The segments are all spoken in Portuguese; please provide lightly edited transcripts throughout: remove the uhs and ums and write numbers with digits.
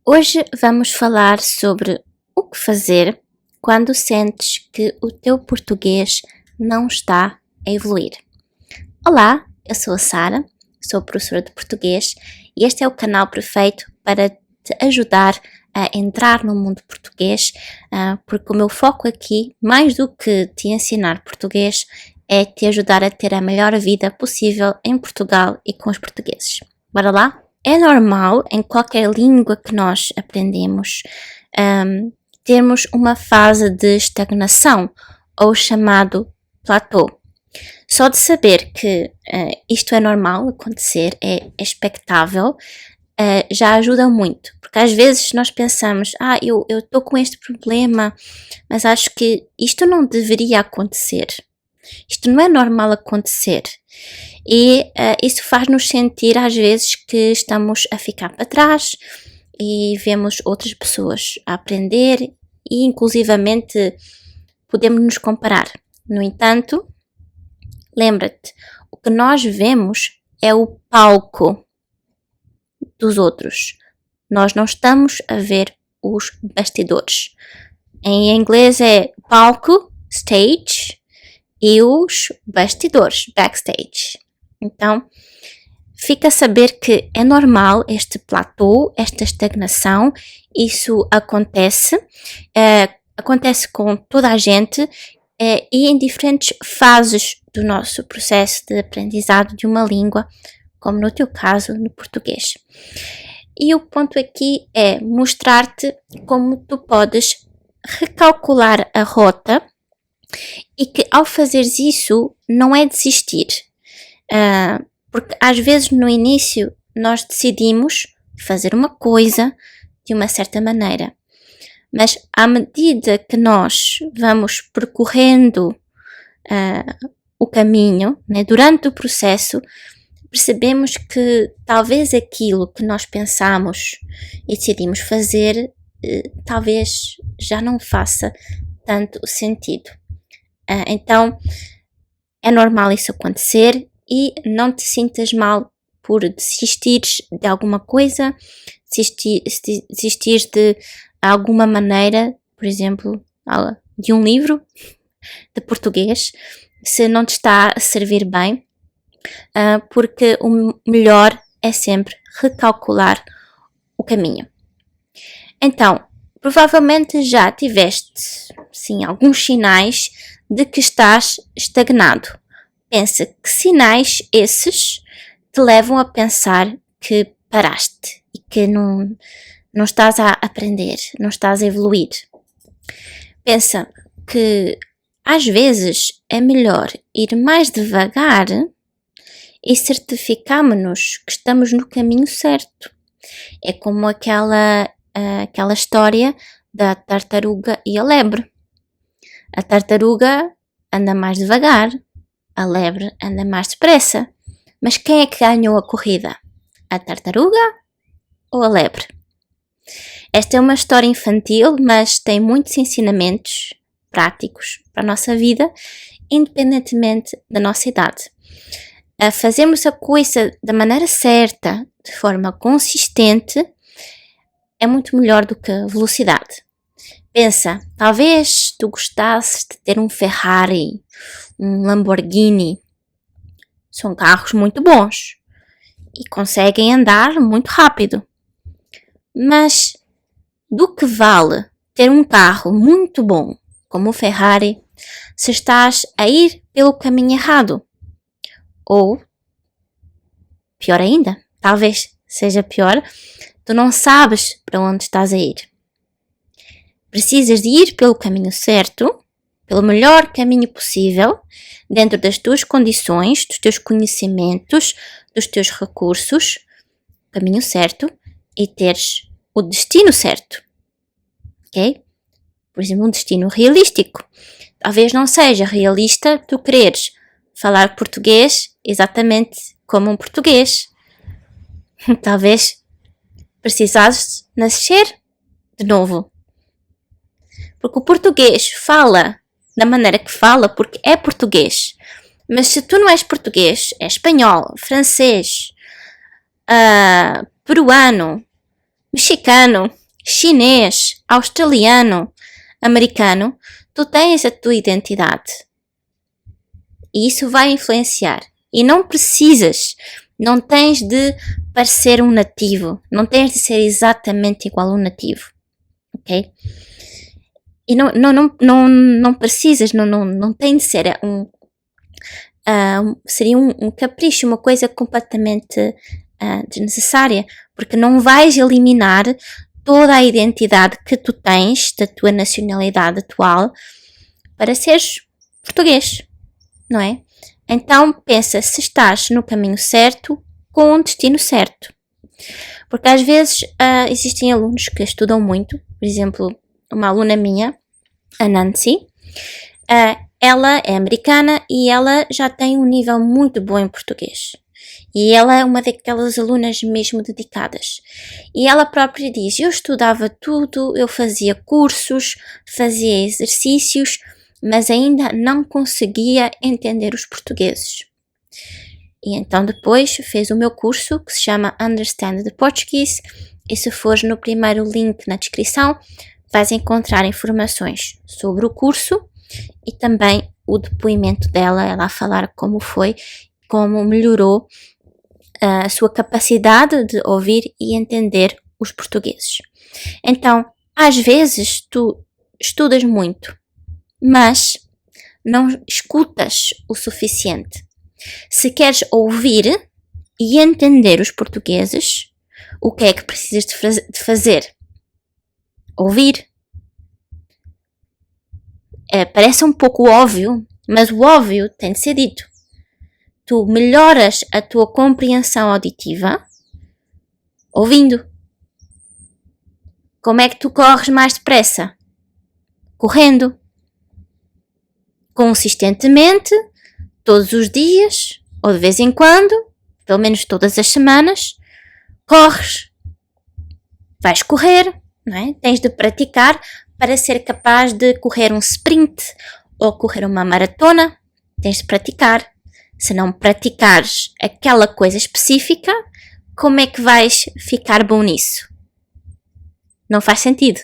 Hoje vamos falar sobre o que fazer quando sentes que o teu português não está a evoluir. Olá, eu sou a Sara, sou professora de português e este é o canal perfeito para te ajudar a entrar no mundo português, porque o meu foco aqui, mais do que te ensinar português, é te ajudar a ter a melhor vida possível em Portugal e com os portugueses. Bora lá? É normal, em qualquer língua que nós aprendemos, termos uma fase de estagnação, ou chamado platô. Só de saber que isto é normal acontecer, é expectável, já ajuda muito. Porque às vezes nós pensamos, eu estou com este problema, mas acho que isto não deveria acontecer. Isto não é normal acontecer. E isso faz-nos sentir às vezes que estamos a ficar para trás e vemos outras pessoas a aprender e inclusivamente podemos nos comparar. No entanto, lembra-te, o que nós vemos é o palco dos outros. Nós não estamos a ver os bastidores. Em inglês é palco, stage, e os bastidores, backstage. Então, fica a saber que é normal este platô, esta estagnação, isso acontece, acontece com toda a gente e em diferentes fases do nosso processo de aprendizado de uma língua, como no teu caso, no português. E o ponto aqui é mostrar-te como tu podes recalcular a rota e que ao fazeres isso não é desistir. Porque às vezes no início nós decidimos fazer uma coisa de uma certa maneira, mas à medida que nós vamos percorrendo o caminho, né, durante o processo, percebemos que talvez aquilo que nós pensamos e decidimos fazer talvez já não faça tanto sentido. Então é normal isso acontecer e não te sintas mal por desistires de alguma coisa, desistires de alguma maneira, por exemplo, de um livro de português, se não te está a servir bem, porque o melhor é sempre recalcular o caminho. Então, provavelmente já tiveste, sim, alguns sinais de que estás estagnado. Pensa que sinais esses te levam a pensar que paraste e que não estás a aprender, não estás a evoluir. Pensa que às vezes é melhor ir mais devagar e certificarmos-nos que estamos no caminho certo. É como aquela história da tartaruga e a lebre. A tartaruga anda mais devagar, a lebre anda mais depressa. Mas quem é que ganhou a corrida? A tartaruga ou a lebre? Esta é uma história infantil, mas tem muitos ensinamentos práticos para a nossa vida, independentemente da nossa idade. A fazermos a coisa da maneira certa, de forma consistente, é muito melhor do que a velocidade. Pensa, talvez tu gostasses de ter um Ferrari, um Lamborghini. São carros muito bons e conseguem andar muito rápido. Mas do que vale ter um carro muito bom, como o Ferrari, se estás a ir pelo caminho errado? Ou, pior ainda, talvez seja pior, tu não sabes para onde estás a ir. Precisas de ir pelo caminho certo, pelo melhor caminho possível, dentro das tuas condições, dos teus conhecimentos, dos teus recursos, caminho certo, e teres o destino certo. Ok? Por exemplo, um destino realístico. Talvez não seja realista tu quereres falar português exatamente como um português. Talvez precisases nascer de novo. Porque o português fala da maneira que fala porque é português. Mas se tu não és português, é espanhol, francês, peruano, mexicano, chinês, australiano, americano, tu tens a tua identidade. E isso vai influenciar. E não tens de parecer um nativo, não tens de ser exatamente igual a um nativo, ok? E não precisas, não tem de ser seria um capricho, uma coisa completamente desnecessária, porque não vais eliminar toda a identidade que tu tens da tua nacionalidade atual para seres português, não é? Então pensa se estás no caminho certo com um destino certo. Porque às vezes existem alunos que estudam muito, por exemplo, uma aluna minha, a Nancy, ela é americana e ela já tem um nível muito bom em português. E ela é uma daquelas alunas mesmo dedicadas. E ela própria diz, eu estudava tudo, eu fazia cursos, fazia exercícios, mas ainda não conseguia entender os portugueses. E então depois fez o meu curso que se chama Understand the Portuguese, e se fores no primeiro link na descrição vais encontrar informações sobre o curso e também o depoimento dela, ela a falar como foi, como melhorou a sua capacidade de ouvir e entender os portugueses. Então, às vezes tu estudas muito, mas não escutas o suficiente. Se queres ouvir e entender os portugueses, o que é que precisas de fazer? Ouvir. Parece um pouco óbvio, mas o óbvio tem de ser dito. Tu melhoras a tua compreensão auditiva ouvindo. Como é que tu corres mais depressa? Correndo. Consistentemente, todos os dias, ou de vez em quando, pelo menos todas as semanas, corres. Vais correr, não é? Tens de praticar para ser capaz de correr um sprint ou correr uma maratona. Tens de praticar. Se não praticares aquela coisa específica, como é que vais ficar bom nisso? Não faz sentido,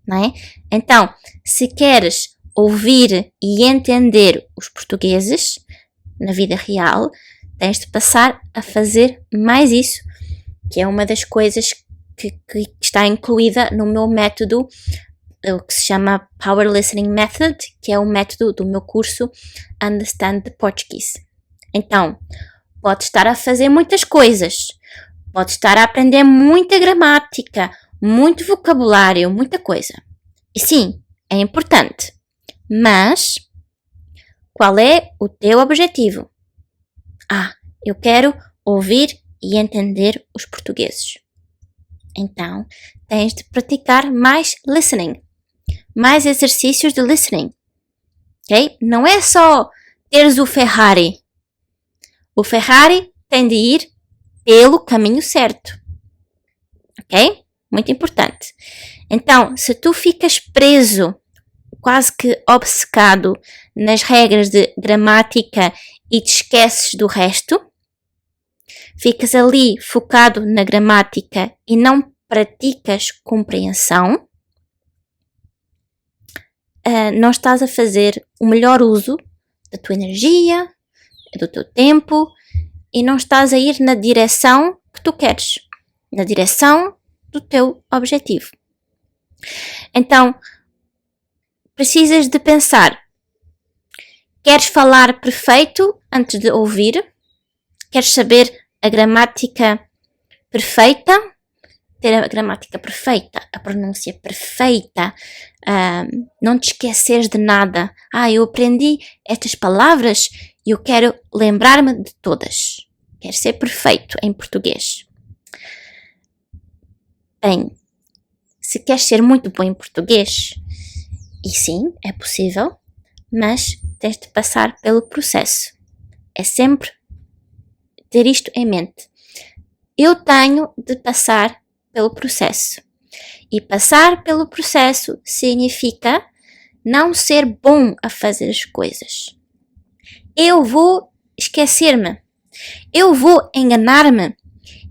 não é? Então, se queres ouvir e entender os portugueses na vida real, tens de passar a fazer mais isso, que é uma das coisas que está incluída no meu método, o que se chama Power Listening Method, que é o método do meu curso Understand the Portuguese. Então, podes estar a fazer muitas coisas, podes estar a aprender muita gramática, muito vocabulário, muita coisa. E sim, é importante. Mas, qual é o teu objetivo? Eu quero ouvir e entender os portugueses. Então, tens de praticar mais listening, mais exercícios de listening. Ok? Não é só teres o Ferrari. O Ferrari tem de ir pelo caminho certo. Ok? Muito importante. Então, se tu ficas preso, quase que obcecado nas regras de gramática e te esqueces do resto, ficas ali focado na gramática e não praticas compreensão, não estás a fazer o melhor uso da tua energia, do teu tempo e não estás a ir na direção que tu queres, na direção do teu objetivo. Então, precisas de pensar, queres falar perfeito antes de ouvir? Queres saber a gramática perfeita? Ter a gramática perfeita, a pronúncia perfeita, não te esqueceres de nada. Eu aprendi estas palavras e eu quero lembrar-me de todas. Quero ser perfeito em português. Bem, se queres ser muito bom em português, e sim, é possível, mas tens de passar pelo processo. É sempre ter isto em mente. Eu tenho de passar pelo processo. E passar pelo processo significa não ser bom a fazer as coisas. Eu vou esquecer-me. Eu vou enganar-me.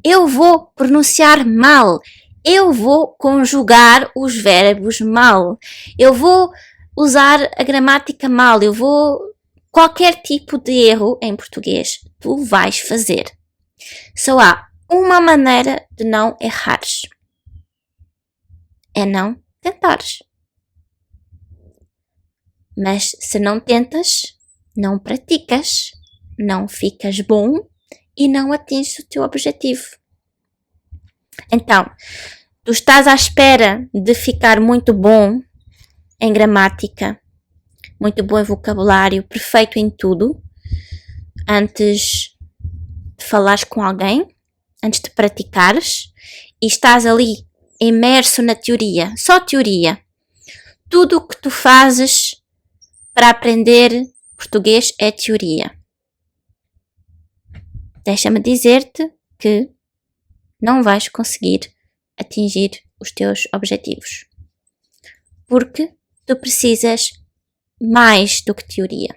Eu vou pronunciar mal. eu vou conjugar os verbos mal, eu vou usar a gramática mal, eu vou... Qualquer tipo de erro em português tu vais fazer. Só há uma maneira de não errares. É não tentares. Mas se não tentas, não praticas, não ficas bom e não atinges o teu objetivo. Então, tu estás à espera de ficar muito bom em gramática, muito bom em vocabulário, perfeito em tudo, antes de falares com alguém, antes de praticares, e estás ali imerso na teoria, só teoria. Tudo o que tu fazes para aprender português é teoria. Deixa-me dizer-te que não vais conseguir atingir os teus objetivos. Porque tu precisas mais do que teoria.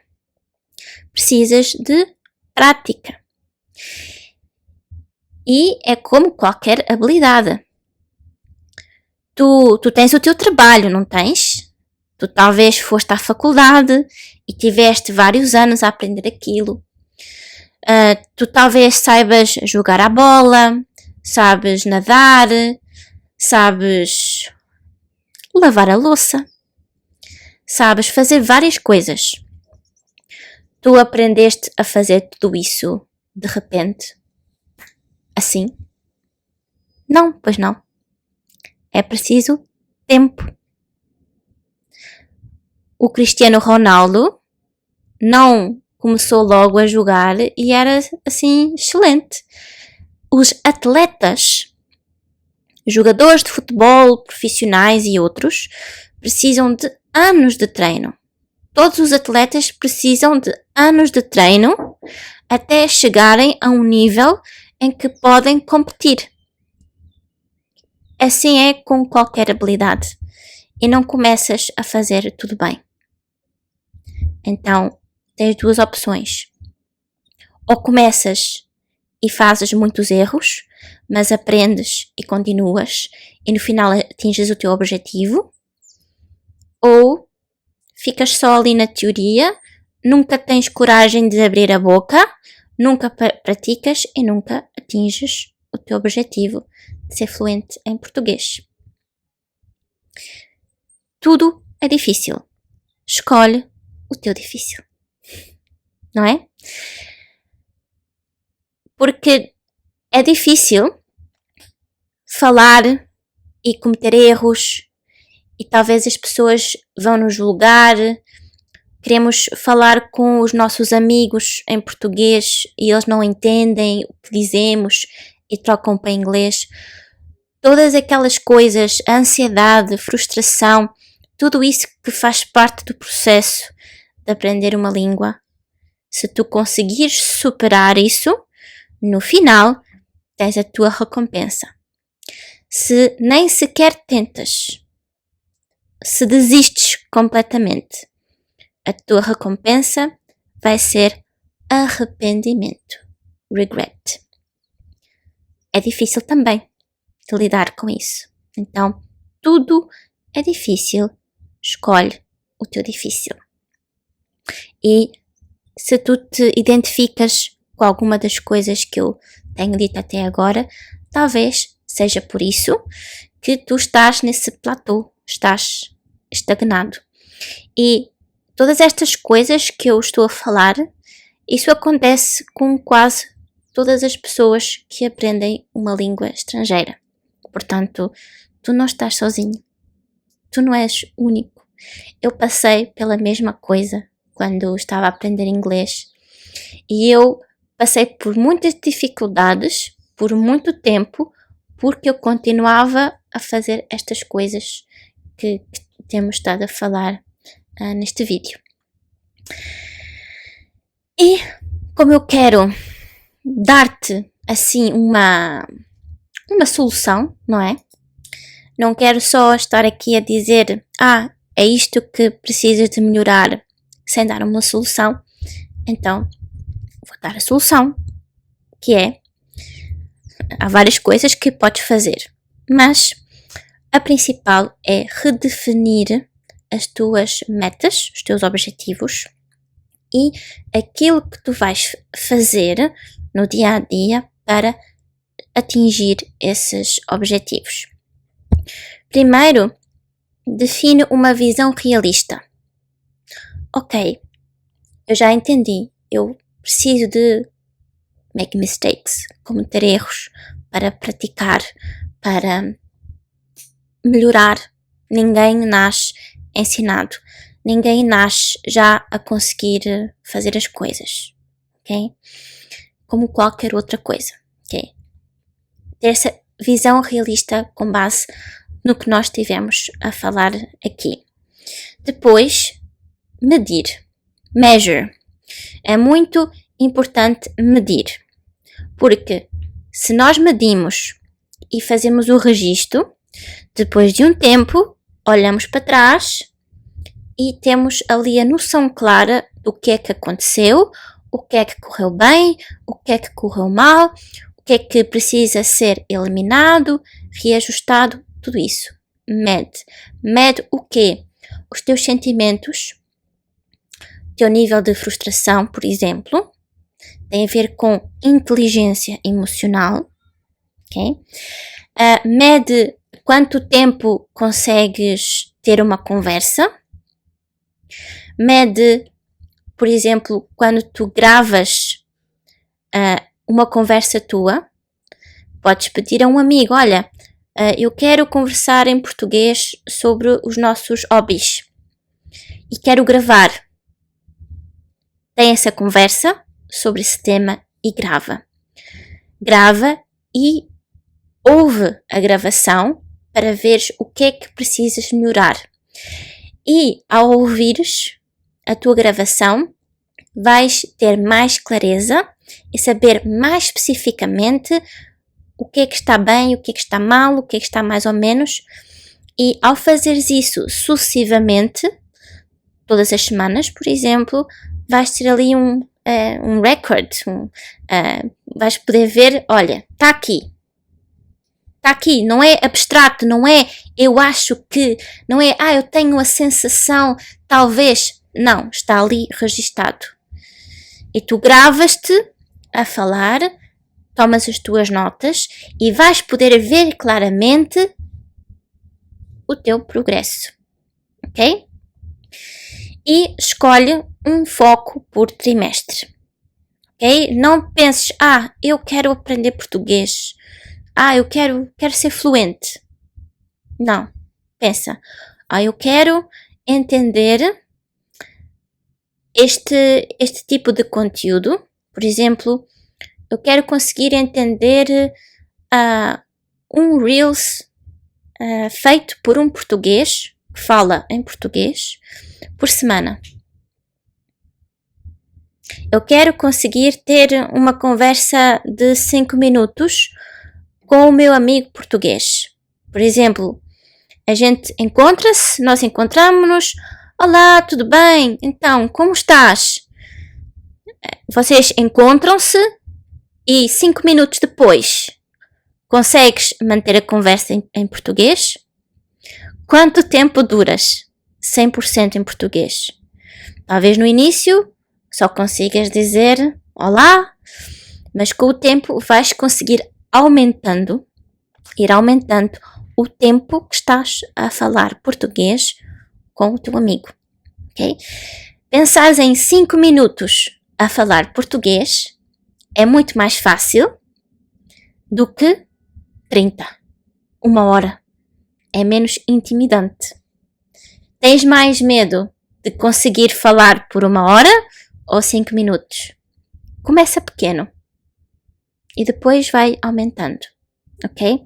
Precisas de prática. E é como qualquer habilidade. Tu tens o teu trabalho, não tens? Tu talvez foste à faculdade e tiveste vários anos a aprender aquilo. Tu talvez saibas jogar à bola, sabes nadar, sabes lavar a louça, sabes fazer várias coisas. Tu aprendeste a fazer tudo isso de repente? Assim? Não, pois não. É preciso tempo. O Cristiano Ronaldo não começou logo a jogar e era assim excelente. Os atletas, jogadores de futebol, profissionais e outros, precisam de anos de treino. Todos os atletas precisam de anos de treino até chegarem a um nível em que podem competir. Assim é com qualquer habilidade. E não começas a fazer tudo bem. Então, tens duas opções. Ou começas e fazes muitos erros, mas aprendes e continuas e no final atinges o teu objetivo. Ou ficas só ali na teoria, nunca tens coragem de abrir a boca, nunca praticas e nunca atinges o teu objetivo de ser fluente em português. Tudo é difícil. Escolhe o teu difícil. Não é? Porque é difícil falar e cometer erros e talvez as pessoas vão nos julgar. Queremos falar com os nossos amigos em português e eles não entendem o que dizemos e trocam para inglês. Todas aquelas coisas, a ansiedade, frustração, tudo isso que faz parte do processo de aprender uma língua. Se tu conseguires superar isso, no final tens a tua recompensa. Se nem sequer tentas, se desistes completamente, a tua recompensa vai ser arrependimento, regret. É difícil também de lidar com isso. Então, tudo é difícil. Escolhe o teu difícil. E se tu te identificas com alguma das coisas que eu tenho dito até agora, talvez seja por isso que tu estás nesse platô, estás estagnado. E todas estas coisas que eu estou a falar, isso acontece com quase todas as pessoas que aprendem uma língua estrangeira. Portanto, tu não estás sozinho. Tu não és único. Eu passei pela mesma coisa quando estava a aprender inglês. E eu passei por muitas dificuldades, por muito tempo, porque eu continuava a fazer estas coisas que temos estado a falar neste vídeo. E como eu quero dar-te assim uma solução, não é? Não quero só estar aqui a dizer é isto que precisas de melhorar sem dar uma solução. Então, vou dar a solução, que é há várias coisas que podes fazer. mas a principal é redefinir as tuas metas, os teus objetivos e aquilo que tu vais fazer no dia a dia para atingir esses objetivos. Primeiro, define uma visão realista. Ok, eu já entendi, eu preciso de make mistakes, cometer erros para praticar, para melhorar. Ninguém nasce ensinado, ninguém nasce já a conseguir fazer as coisas, ok? Como qualquer outra coisa, ok? Ter essa visão realista com base no que nós tivemos a falar aqui. Depois, medir. Measure. É muito importante medir, porque se nós medimos e fazemos o registro, depois de um tempo, olhamos para trás e temos ali a noção clara do que é que aconteceu, o que é que correu bem, o que é que correu mal, o que é que precisa ser eliminado, reajustado, tudo isso. Mede. Mede o quê? Os teus sentimentos, o teu nível de frustração, por exemplo, tem a ver com inteligência emocional, ok? Mede quanto tempo consegues ter uma conversa. Mede, por exemplo, quando tu gravas uma conversa tua, podes pedir a um amigo, olha, eu quero conversar em português sobre os nossos hobbies e quero gravar. Tem essa conversa sobre esse tema e grava. Grava e ouve a gravação para veres o que é que precisas melhorar. E ao ouvires a tua gravação, vais ter mais clareza e saber mais especificamente o que é que está bem, o que é que está mal, o que é que está mais ou menos. E ao fazeres isso sucessivamente, todas as semanas, por exemplo, vais ter ali um record, vais poder ver, olha, está aqui, não é abstrato, não é eu acho que, não é eu tenho a sensação, talvez, não, está ali registado. E tu gravas-te a falar, tomas as tuas notas e vais poder ver claramente o teu progresso, ok? E escolhe um foco por trimestre, ok? Não penses, eu quero aprender português, eu quero ser fluente. Não, pensa, eu quero entender este tipo de conteúdo. Por exemplo, eu quero conseguir entender um Reels feito por um português que fala em português por semana. Eu quero conseguir ter uma conversa de 5 minutos com o meu amigo português. Por exemplo, a gente encontra-se, nós encontramos-nos. Olá, tudo bem? Então, como estás? Vocês encontram-se e 5 minutos depois consegues manter a conversa em português? Quanto tempo duras 100% em português? Talvez no início só consigas dizer olá, mas com o tempo vais conseguir ir aumentando o tempo que estás a falar português com o teu amigo, ok? Pensares em 5 minutos a falar português é muito mais fácil do que 30, 1 hora. É menos intimidante. Tens mais medo de conseguir falar por 1 hora ou 5 minutos? Começa pequeno e depois vai aumentando, ok?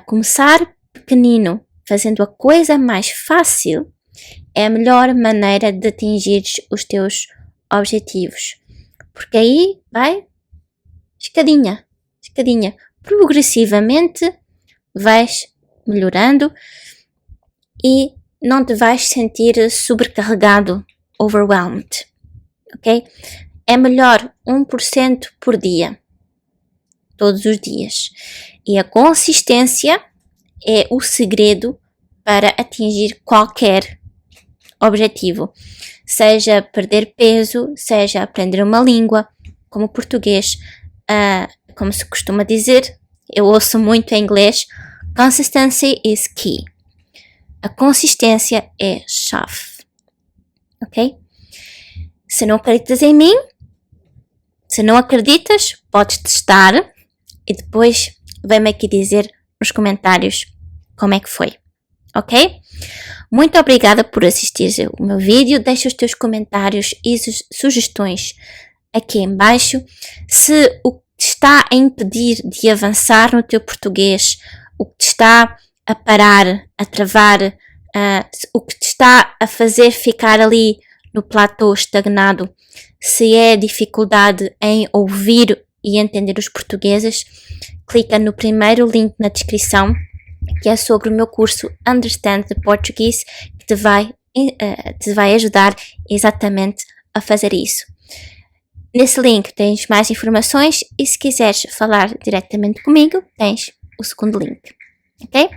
Começar pequenino, fazendo a coisa mais fácil, é a melhor maneira de atingir os teus objetivos. Porque aí vai escadinha, progressivamente vais melhorando e não te vais sentir sobrecarregado, overwhelmed, ok? É melhor 1% por dia, todos os dias. E a consistência é o segredo para atingir qualquer objetivo, seja perder peso, seja aprender uma língua, como o português, como se costuma dizer, eu ouço muito em inglês, consistency is key. A consistência é chave, ok? Se não acreditas em mim, se não acreditas, podes testar e depois vem-me aqui dizer nos comentários como é que foi, ok? Muito obrigada por assistir o meu vídeo. Deixa os teus comentários e sugestões aqui em baixo. Se o que te está a impedir de avançar no teu português, o que te está a parar, a travar, o que te está a fazer ficar ali no platô estagnado, se é dificuldade em ouvir e entender os portugueses, clica no primeiro link na descrição, que é sobre o meu curso Understand the Portuguese, que te vai ajudar exatamente a fazer isso. Nesse link tens mais informações e se quiseres falar diretamente comigo, tens o segundo link, ok?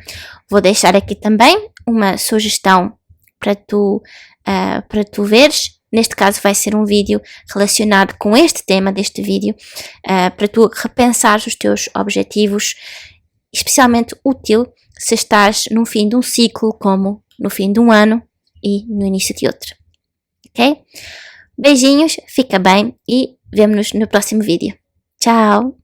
Vou deixar aqui também uma sugestão para tu veres. Neste caso vai ser um vídeo relacionado com este tema deste vídeo, para tu repensares os teus objetivos, especialmente útil se estás no fim de um ciclo, como no fim de um ano e no início de outro, ok? Beijinhos, fica bem e vemo-nos no próximo vídeo. Tchau!